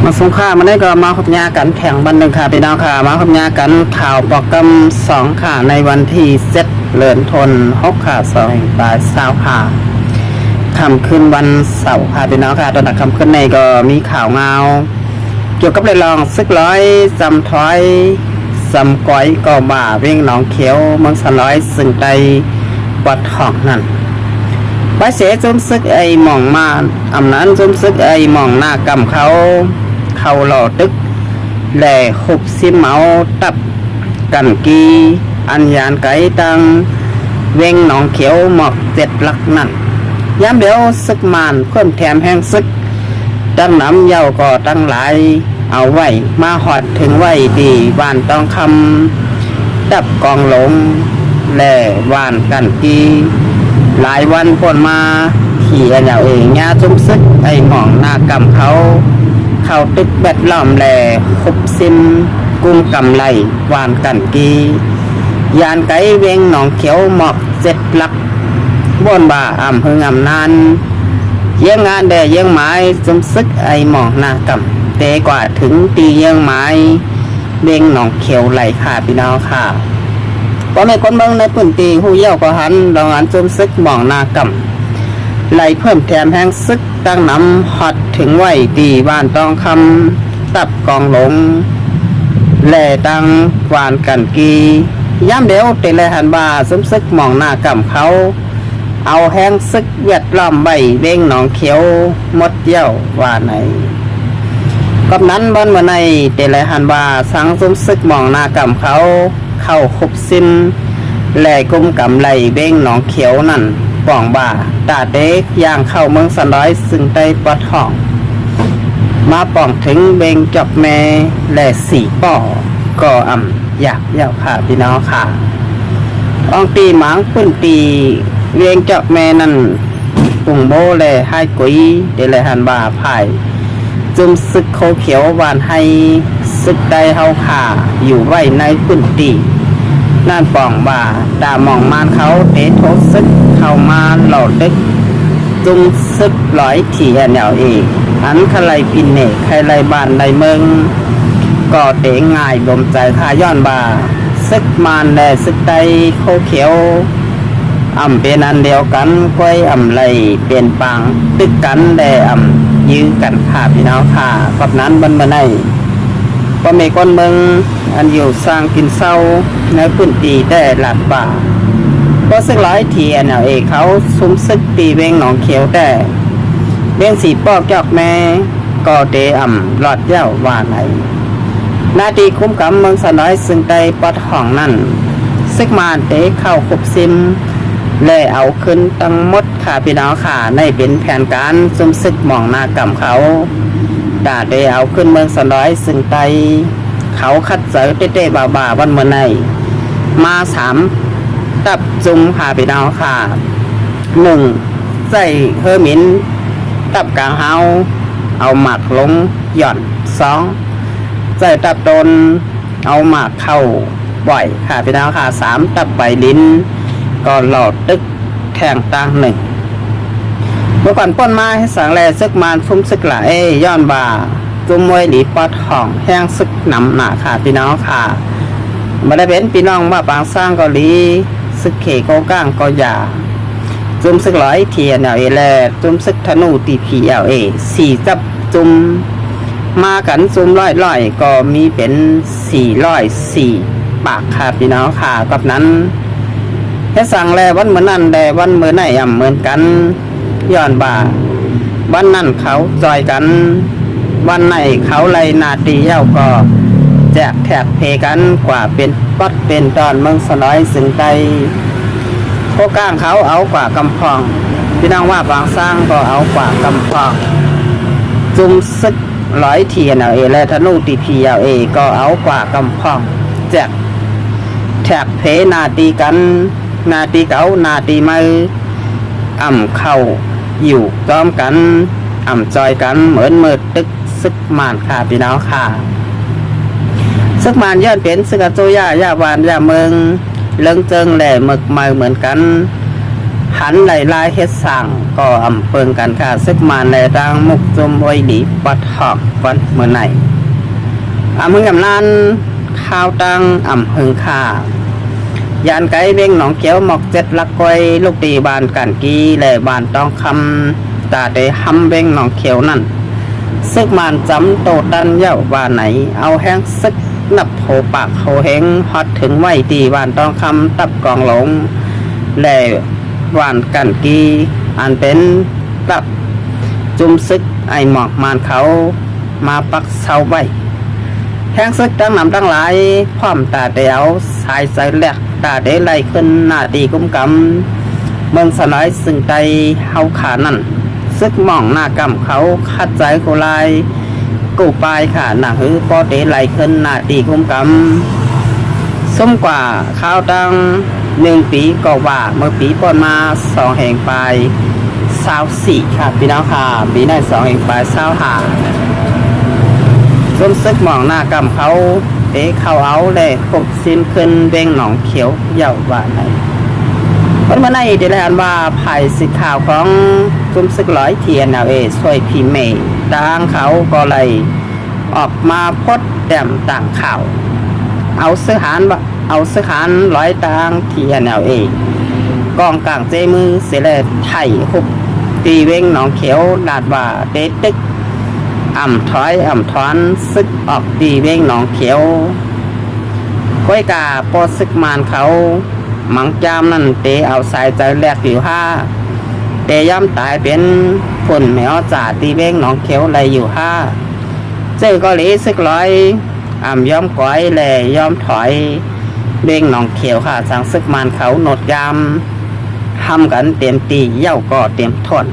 มาสงขลามาได้ก็มาขับยากันแข่งบันหนึ่งค่ะพี่น้องค่ะมาขับยากันข่าวปอกกำ2ค่ะในวันที่7 เดือนธันวาคมค่ะ2 ปลาย20ค่ะคำคืนวันเสาร์ค่ะพี่น้องค่ะตอนนักคำคืนในก็มีข่าวเงาเกี่ยวกับเรื่องลองซึกร้อยจำถอยจำก้อยก็บ่าเวียงหนองเขียวเมืองสลอยซึ่งใดวัดห้องนั่นไปเสียจมซึกไอหม่องมาอำนั้นจมซึกไอหม่องหน้ากำเขาหล่อตึกแหล่ขุบซิมเมาตับกันกีอันยานไก่ตังเวงหนองเขียวหมอก7 หลักนั่นย้ำเดี๋ยวซึกมานเพิ่มแถมแห้งซึกตั้งน้ำเย้าก็ตั้งหลายเอาไว้มาหอดถึงไว้ดีบ้านต้องคำดับกองหลงแหล่วานกันกีหลายวันพ้นมาขี่อันเหล่าเองญาจุ้มซึกไอหมองหน้ากำเขาตึกแบดล้อมแหล่ขุบซิมกุ้งกำไลวานกันกียานไก่เวงหนองเขียวหมอก7 หลักบนบ่าอ่ำหึงอ่ำนานเยี่ยงงานแด่เยี่ยงไม้จุ้มซึกไอหมองหน้ากำเตกว่าถึงตีเยี่ยงไม้เวงหนองเขียวไหลขาพี่น้องค่ะพอแม่คนเมืองในพื้นที่หูเยี่ยวก็หันรองอันจุ้มซึกหมองหน้ากำไหลเพิ่มแถมแห้งซึกตั้งน้ำฮอดถึงไว้ดีบ้านต้องคำตับกองหลงแหล่ตังวานกันกีย้ำเดี๋ยวเตะหันบาจุ้มซึกหมองหน้ากำเขาเอาแห้งซึกเวียดล้อมใบเว้งหนองเขียวมดเยี่ยวว่าไหนกับนั้นบ้านเมื่อในเตะหันบาสังจุ้มซึกหมองหน้ากำเขาเข้าคุบซินแหล่กุ้มกำไหลเบ้งหนองเขียวนั่นป่องบ่าตาเด็กย่างเข้าเมืองสลอยซึ่งได้ปอดห้องมาป่องถึงเบงจอกแม่แหล่4 ป่อก็อยากเย้าค่ะพี่น้องค่ะอองตีหมางพื้นตีเวียงจอกแม่นั่นปุ่งโบแหล่ให้กุยเดลหันบ่าไผ่จุมซึกโคเขียวหวานให้ซึกได้เฮาขาอยู่ไว้ในพื้นที่นั่นป่องบ่าตามองมานเขาเตะโทซึกเข้ามาหลอดดึกจุมซึกร้อยถี่แนวเอกอันใครปินเนกใครบ้านในเมืองก็เตะง่ายลมใจข้าย้อนบ่าซึกมานแดซึกไตโคเขียวเป็นอันเดียวกันก้อยไหลเป็นปางตึกกันแดยื้อกันขาพี่น้องค่ะกับนั้นบรรมาในก็มีคนเมืองอันอยู่สร้างกินเศร้าในพื้นที่ได้หลัดบ่าก็ซึกหลายทีแนวเอกเขาซุ้มซึกตีเวงหนองเขียวแต่เวง4 ปอกจอกแม่ก็เตหลอดเย้าว่าไหนนาทีคุ้มกำเมืองสลอยซึ่งได้ปอดห้องนั่นซึกมาเตะเข้าคุบซิมและเอาขึ้นตั้งมดค่ะพี่น้องค่ะในเป็นแผนการซุ่มซึกหมองหน้ากำเขาตาได้เอาขึ้นเมืองสลอยซึ่งไตเขาคัดเสยเต้บ่าวันเมื่อในมา3 ตับจุ่มค่ะพี่น้องค่ะ1ใส่เฮอร์มินตับกลางเฮาเอาหมักลงหย่อน2ใส่ตับตนเอาหมักเข้าบ่อยค่ะพี่น้องค่ะ3ตับใบลิ้นก็หลอดตึกแทงตั้ง1เมื่อก่อนป้นมาให้สังแลซึกมานฟุ้มซึกหลายย้อนบ่าจุ่มมวยหลีปอดห่องแห้งซึกหนำหนาค่ะพี่น้องค่ะมาได้เป็นพี่น้องว่าปางสร้างเกาหลีซึกเขโกก้างก็อย่าจุ่มซึกร้อยเทียนเอแลจุ่มซึกธนูตีพี4 จับจุ่มมากันจุ่มร้อยก็มีเป็น404 ปากค่ะพี่น้องค่ะกับนั้นให้สั่งแลวันเหมือนนั่นแลวันเหมือนไหนเหมือนกันย้อนบ่าวันนั่นเขาจอยกันวันไหนเขาไล่นาตีเย้าก็แจกแถกเพกันกว่าเป็นป๊อดเป็นตอนเมืองสลอยสึงไตโคก้างเขาเอากว่ากำพองพี่น้องว่าบางสร้างก็เอากว่ากำพองจุ่มซึกร้อยเทียนเอและธนูตีพีก็เอากว่ากำพองแจกแถกเพนาตีกันนาตีเก๋านาตีมือเข้าอยู่ต้อมกันจอยกันเหมือนมืดตึกซึกมานค่ะพี่น้องค่ะซึกมานย้อนเป็นซึกโจย่าวานเมืองเลิงเจิงแหล่หมึกมาเหมือนกัน หันไหลลายเฮ็ดสั่งก็อำเปิงกันค่ะซึกมาในดังมุกจมไว้ดีปัดหอกวันเมื่อไหนเมืองกำนันข้าวตังหึงค่ายานไก่เบ้งหนองเขียวหมอกเจ็ดลักก้อยลูกตีบานกันกีและบานต้องคำตาได้หำเบ้งหนองเขียวนั่นซึกมันจำโตดันเย้าว่าไหนเอาแห้งซึกนับโผปากโหเฮงฮอดถึงไว้ตีบานต้องคำตับกองหลงและวานกันกีอันเป็นตับจุมซึกไอหมอกมานเขามาปักเสาไว้แห้งซึกตั้งนำตั้งหลายพร้อมตาเดียวสายใสแหลกตาเดไล่ขึ้นหน้าตีกุ้มกำเมืองสลายซึ่งใจเฮาขานั่นซึกหม่องหน้ากำเขาคัดใจโกลายกูปลายขาหนังหือปอเดไล่ขึ้นหน้าตีกุ้มกำส้มกว่าข้าวดัง1 ปีก็ว่าเมื่อปีก่อนมา2 แห่งปลาย24ค่ะพี่น้องค่ะปีใน2 แห่งปลาย25ส้มซึกหม่องหน้ากำเขาเขาเอาเลยพบซิมขึ้นเบ้งหนองเขียวเยาว่าไหนวันเมื่อไหร่เดี๋ยวอ่านว่าภายสิข่าวของจุ่มซึกร้อยเทียนช่วยพิมพ์เมย์ดังเขาก็เลยออกมาพดแต้มต่างข่าวเอาเสื้อหานร้อยต่างเทียนกองกลางเจมือเสลไทยหุบตีเบ้งหนองเขียวลาดว่าเด็ดตึกถอยถอนซึกออกตีเบ้งหนองเขียวก้อยกาปอซึกมานเขามังจามนั่นเอาสายใจแหลกอยู่ย่ำตายเป็นผลแมวจ่าตีเบ้งหนองเขียวไรอยู่เจอก็เลยซึกร้อยยอมก้อยแลยอมถอยเบ้งหนองเขียวค่ะสังซึกมานเขาหนดยามทำกันเต็มตีเย่าก็เต็มทน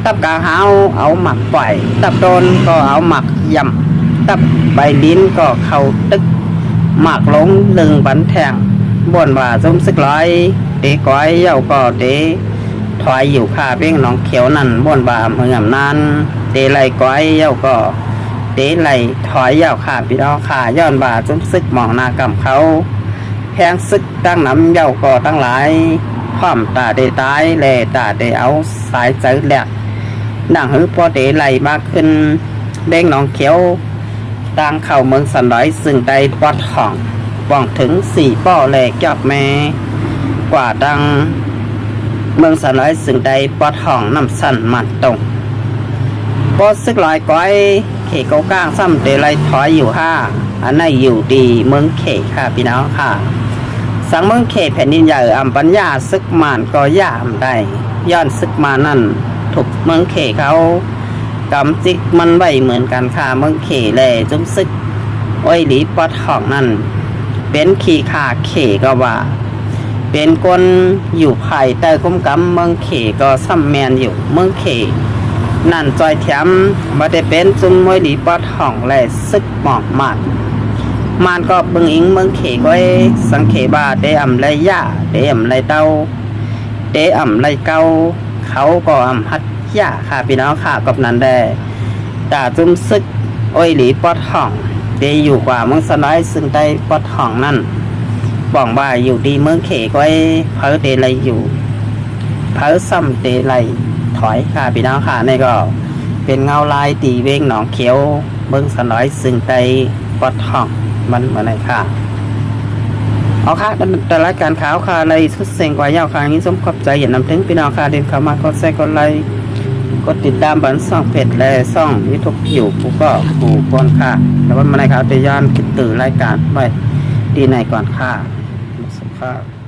ตับกาหาวเอาหมักปล่อยตับโดนก็เอาหมักยำตับใบลิ้นก็เข้าตึกหมักลงลึงบันแทงบ่นว่าส้มซึกร้อยก้อยเย่าก็ถอยอยู่ค่าเบ้งหนองเขียวนั่นบ่นว่าเมืองนั้นไหลก้อยเย่าก็ไหลถอยเย่าค่าพี่น้องค่าย้อนว่าส้มซึกหมองนากำเขาแพงซึกตั้งน้ำเย่าก็ตั้งหลายพร้อมตาตายแลตาเอาสายใจแหลกดังหือพอไหลมากขึ้นเบ้งหนองเขียวต่างเข้าเมืองสันดอยซึ่งได้ปอดห้องว่องถึง4 ป้อแหลกจับแม่กว่าดังเมืองสันดอยซึ่งได้ปอดห้องน้ำสั่นมันตรงปอดซึกลอยก้อยเขเก้าก้างซ้ำไหลถอยอยู่อันนั้นอยู่ดีเมืองเขค่ะพี่น้องค่ะสังเมืองเขแผ่นดินใหญ่ปัญญาซึกมานก็ย่ามได้ย้อนซึกมานั่นถูกเมืองเขเขากำจิกมันไว้เหมือนกันค่ะเมืองเขเลยจุ่มซึกอ้อยหลีปอดห้องนั่นเป็นขี่ขาเขก็ว่าเป็นคนอยู่ภายใต้คุ้มกำเมืองเขก็ซ้ำแมนอยู่เมืองเขนั่นจอยแถมมาได้เป็นจุ่มอ้อยหลีปอดห้องและซึกหมอกมันก็เบิ่งอิงเมืองเขก็สังเขบาไรย่าไรเต้าไรเกาเขาก็ฮัดยาค่ะพี่น้องค่ะกับนั้นได้ตาจุ่มซึกอ้อยหลีปอดห้องอยู่กว่าเมืองสลายซึ่งได้ปอดห้องนั่นบอกว่าอยู่ดีเมืองเขก็เผอไรอยู่เผอซ้ำไรถอยค่ะพี่น้องค่ะนี่ก็เป็นเงาลายตีเว้งหนองเขียวเมืองสลายซึ่งได้ปอดห้องมันมาไหนค่ะเอาค่ะแต่รายการข่าวค่ะอะไรสุดเสียงกว่าเย้าค่ะนี้สมขอบใจอย่านำถึงพี่น้องค่ะเดินเข้ามากดแชร์กดไลค์กดติดตามบันซ่องเพจและซ่องยูทูบอยู่ผู้ก็ผู้ก่อนค่ะแล้ววันมาไหนค่ะจะย้อนคิดตื่นรายการไปดีในก่อนค่ะสุขภาพ